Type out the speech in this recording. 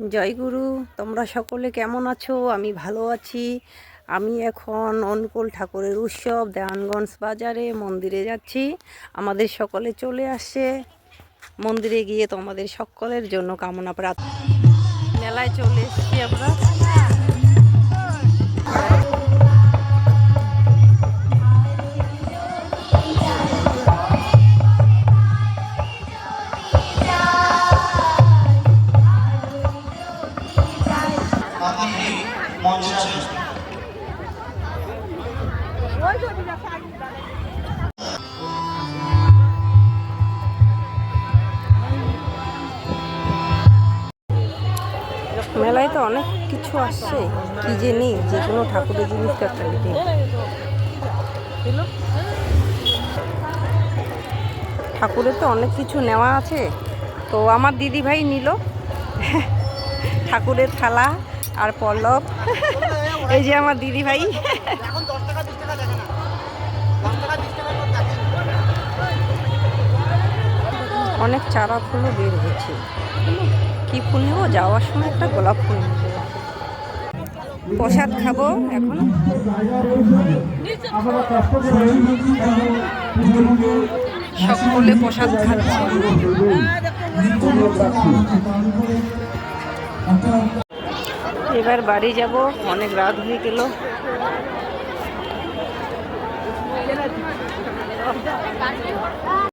জয় গুরু। তোমরা সকলে কেমন আছো? আমি ভালো আছি। আমি এখন অনুকূল ঠাকুরের উৎসব দেওয়ানগঞ্জ বাজারে মন্দিরে যাচ্ছি। আমাদের সকলে চলে আসছে মন্দিরে গিয়ে তোমাদের সকলের জন্য কামনা প্রার্থনা। মেলায় চলে এসেছি আমরা। মেলায় তো অনেক কিছু আসছে, কি যে নেই, যে কোনো ঠাকুরের জিনিস তো একটা নিতে। ঠাকুরের তো অনেক কিছু নেওয়া আছে, তো আমার দিদি ভাই নিল ঠাকুরের থালা আর পল্লব। এই যে আমার দিদি ভাই। অনেক চারা ফুলও বের হয়েছে। কি ফুল নেবো? যাওয়ার সময় একটা গোলাপ ফুল নেবো। প্রসাদ খাবো এখন। সকলে প্রসাদ খাচ্ছে। এবার বাড়ি যাব, অনেক রাত হয়ে গেল।